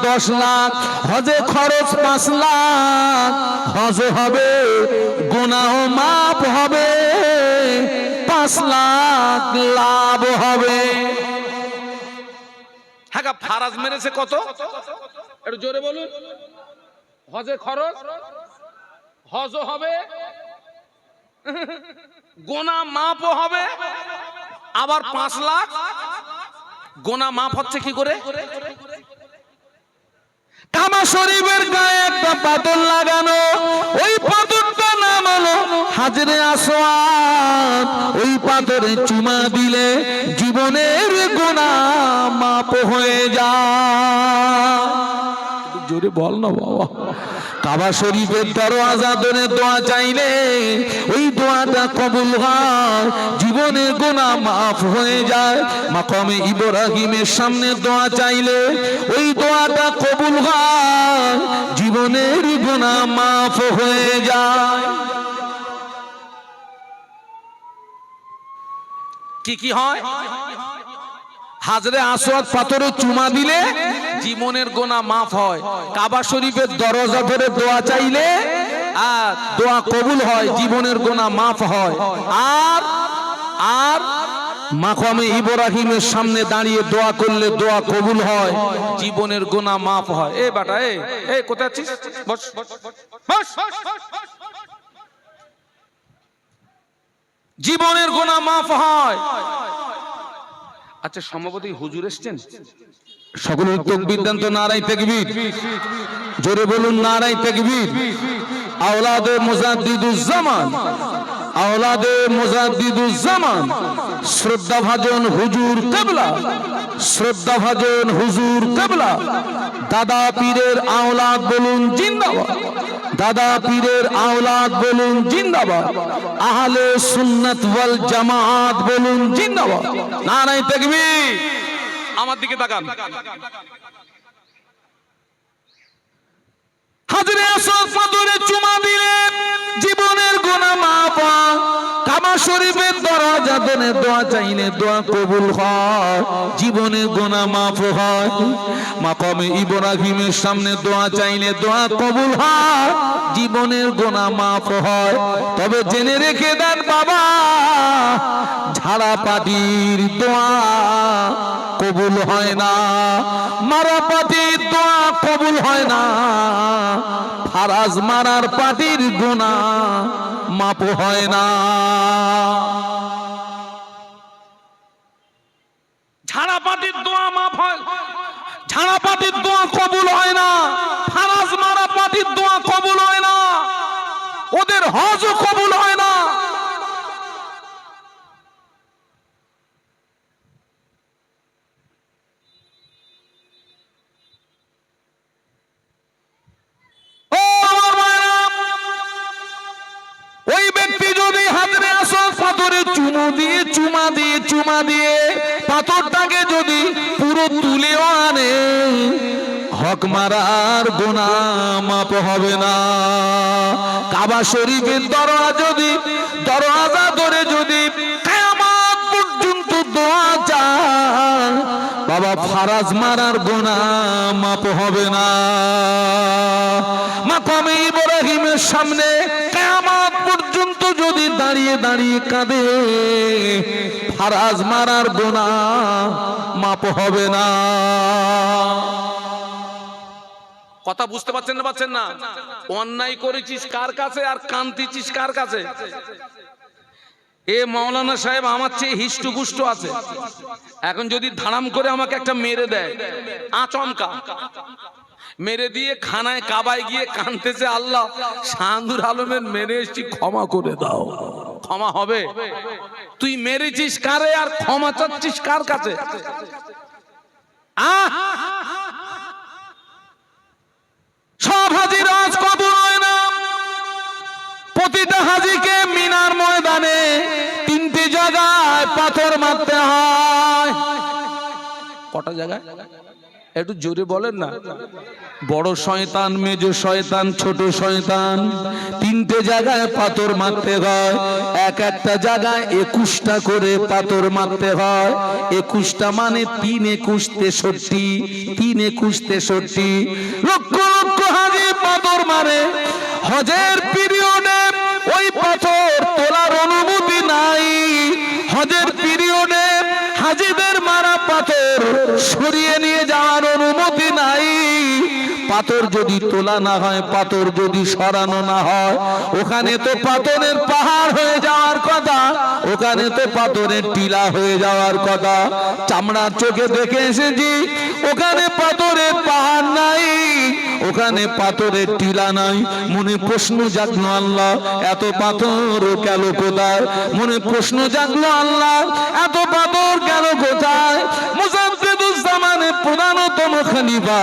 10 লাখ, হজে খরচ 5 লাখ, হজ হবে গুনাহ মাফ হবে, 5 লাখ লাভ হবে। হ্যাঁ, ফারাজ মেরেছে কত? একটু জোরে বলুন। হজে খরচ, হজও হবে, গোনা মাপও হবে, আবার 5 লাখ গোনা মাফ হচ্ছে কি করে? কাবা শরীফের গায়ে একটা পাথর লাগানো, ওই পাথরটার নাম হলো হাজরে আসওয়াদ। ওই পাথরে চুমা দিলে জীবনের গুনাহ মাফ হয়ে যায়। জোরে বল না বাবা। কাবা শরীফের দরওয়াজা ধরে দোয়া চাইলে ওই দোয়াটা কবুল হয়, জীবনের গুনাহ মাফ হয়ে যায়। মাকামে ইব্রাহিমের সামনে দোয়া চাইলে ওই দোয়াটা কবুল হয়, জীবনের গুনাহ মাফ হয়ে যায়। কি কি হয়? হাজরে আসওয়াদ পাথরে চুমা দিলে জীবনের গুনাহ মাফ হয়। কাবা শরীফের দরজা ধরে দোয়া চাইলে আর দোয়া কবুল হয়, জীবনের গুনাহ মাফ হয়। আর আর মাকামে ইব্রাহিমের সামনে দাঁড়িয়ে দোয়া করলে দোয়া কবুল হয়, জীবনের গুনাহ মাফ হয়। এ বেটা, এ কোথায় আছিস? বস বস। জীবনের গুনাহ মাফ হয়। আচ্ছা, সম্ভবত হুজুর এসেছেন, সকলের তাকবীর দেন তো, নারায়ে তাকবীর। জোরে বলুন নারায়ে তাকবীর। আওলাদে মুজাদ্দিদুজ্জামান, আওলাদে মুজাদ্দিদুজ্জামান, শ্রদ্ধাভাজন হুজুর কিবলা, শ্রদ্ধাভাজন হুজুর কিবলা। দাদা পীরের আওলাদ বলুন জিন্দাবাদ, দাদা পীরের আওলাদ বলুন জিন্দাবাদ। আহলে সুন্নাত ওয়াল জামাত বলুন জিন্দাবাদ। নারায়ে তাকবীর। আমার দিকে তাকান। হাজরে আসওয়াদ পাথরে চুমা দিলে জীবনের গুনাহ মাফ হয়। কাবা শরীফের দরজা ধরে দোয়া চাইলে দোয়া কবুল হয়, জীবনের গুনাহ মাফ হয়। মাকামে ইব্রাহিমের সামনে দোয়া চাইলে দোয়া কবুল হয়, জীবনের গুনাহ মাফ হয়। তবে জেনে রেখে দেন বাবা, ঝাড়া পাটির দোয়া কবুল হয় না, মারা পাটির দোয়া কবুল হয় না, ফারাজ মারার পাটির গুনাহ মাপ হয় না। ঝাড়া পাটির দোয়া মাফ হয়, ঝাড়া পাটির দোয়া কবুল হয় না, ফারাজ মারা পাটির দোয়া কবুল হয় না, ওদের হজও কবুল হয় না। ওই ব্যক্তি যদি হাজরে আসওয়াদ পাথরে চুমা দিয়ে পাথরটাকে যদি পুরো তুলেও আনে, হক মারার গুনাহ মাপ হবে না। কাবা শরীফের দরওয়াজা ধরে যদি কিয়ামত পর্যন্ত দোয়া চান, বাবা ফারাজ মারার গুনাহ মাপ হবে না। মাকামে ইব্রাহিমের সামনে কিয়ামত পর্যন্ত যদি দাঁড়িয়ে দাঁড়িয়ে কাঁদে, ফারাজ মারার গুনাহ মাপ হবে না। কথা বুঝতে পারছেন না? অন্যায় করেছিস কার কাছে আর কান্তিছিস কার কাছে? এ মাওলানা সাহেব আমার চেয়ে হিষ্টপুষ্ট আছে, এখন যদি ধারাম করে আমাকে একটা মেরে দেয়, আচমকা মেরে দিয়ে খানায় কাবায় গিয়ে কাঁদতেছে, আল্লাহ শাহাদুর আলমের মেরে এসেছি, ক্ষমা করে দাও। ক্ষমা হবে? তুই মেরেছিস কারে আর ক্ষমা চাচ্ছিস কার কাছে? সব হাজির আজ কবুল হয় না। প্রতিটা হাজিকে মিনার ময়দানে 3টে জায়গায় পাথর মারতে হয়। কটা জায়গায়? একটু জোরে বলেন না। বড় শয়তান, মেজ শয়তান, ছোট শয়তান, 3টে জায়গায় পাথর মারতে হয়। একটা জায়গায় 21টা করে পাথর মারতে হয়। 21টা মানে 3 21 63, 3 21 63 লক্ষ লক্ষ হাজি পাথর মারে। হজের পিরিয়ডে ওই পাথর তোলার অনুমতি নাই। হজের পিরিয়ডে হাজিদের মারা পাথর সরিয়ে নিয়ে যাওয়ার অনুমতি নাই। পাথর যদি তোলা না হয়, পাথর যদি সরানো না হয়, ওখানে তো পাথরের পাহাড় হয়ে যাওয়ার কথা, ওখানে তো পাথরের টিলা হয়ে যাওয়ার কথা। চামড়ার চোখে দেখে এসেছি ওখানে পাথরের পাহাড় নাই, ওখানে পাথরের টিলা নাই। মনে প্রশ্ন জাগলো, আল্লাহ এত পাথর গেল কোথায়? মনে প্রশ্ন জাগলো, আল্লাহ এত পাথর গেল কোথায়? মুজাদ্দিদুজ্জামানের প্রধানতম খলিফা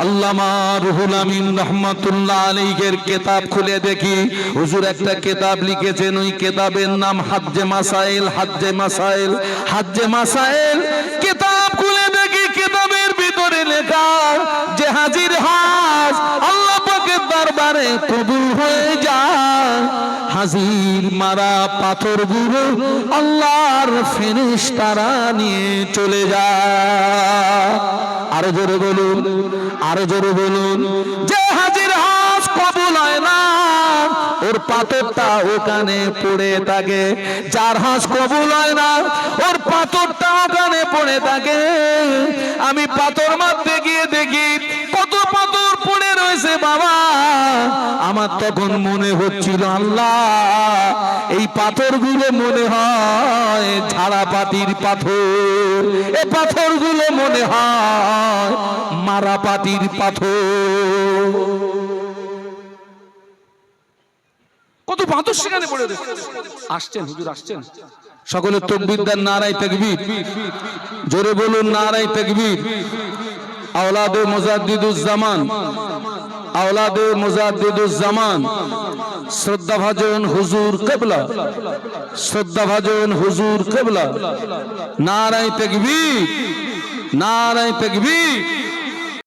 আল্লামা রুহুল আমিন রাহমাতুল্লাহ আলাইহির কিতাব খুলে দেখি, হুজুর একটা কিতাব লিখেছেন, ওই কিতাবের নাম হাজ্জে মাসাইল। হাজ্জে মাসাইল, হাজ্জে মাসাইল কিতাব খুলে দেখি, কিতাবের ভিতরে লেখা যে হাজির হজ আল্লাহ পাকের দরবারে কবুল হয়ে যায়, হাজির মারা পাথরগুলো আল্লাহর ফেরেশতারা নিয়ে চলে যায়। আরো জোরে বলুন, আরো জোরে বলুন। যে হাজির হজ কবুল হয় না, ওর পাথরটা ওখানে পড়ে থাকে। যার হজ কবুল হয় না, ওর পাথরটা ওখানে পড়ে থাকে। আমি পাথর মারতে গিয়ে দেখি কত পাথর পড়ে রয়েছে বাবা। আমার তখন মনে হচ্ছিল, আল্লাহ এই পাথরগুলো মনে হয় ঝাড়াপাতির পাথর, এই পাথরগুলো মনে হয় মারাপাতির পাথর। কত পাথর সেখানে পড়ে রয়েছে। আসছেন হুজুর, আসছেন। সকলে তাকবীর দেন, নারায়ে তাকবীর। জোরে বলুন নারায়ে তাকবীর। আওলাদে মুজাদ্দিদুজ্জামান, আওলাদে মুজাদ্দিদুজ্জামান, শ্রদ্ধাভাজন হুজুর কিবলা, শ্রদ্ধাভাজন হুজুর কিবলা। নারায়ে তাকবীর, নারায়ে তাকবীর।